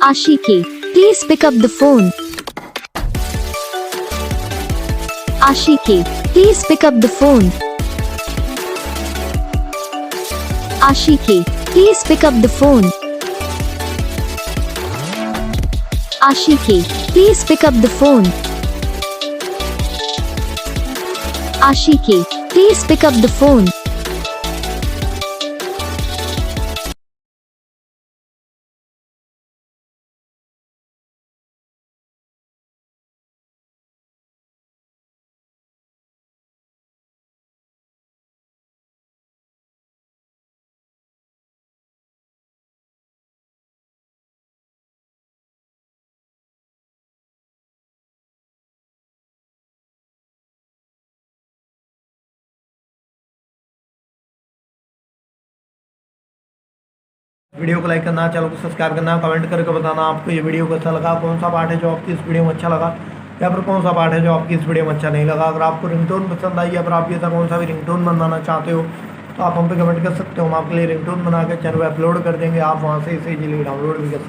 Ashiki, please pick up the phone. Ashiki, please pick up the phone. Ashiki, please pick up the phone. Ashiki, please pick up the phone. Ashiki, please pick up the phone. Video को like करना, channel को subscribe करना, comment करके बताना आपको ये video कैसा लगा, कौन सा पार्ट है जो आपकी इस वीडियो में अच्छा लगा या फिर कौन सा पार्ट है जो आपकी इस वीडियो में अच्छा नहीं लगा। अगर आपको रिंगटोन पसंद आई या फिर आप ये था कौन सा भी रिंगटोन बनवाना चाहते हो तो आप हम पे कमेंट कर सकते हो। हम आपके लिए रिंगटोन बना के चैनल पर अपलोड कर देंगे, आप वहाँ से इसे इजीली डाउनलोड भी कर सकते हो।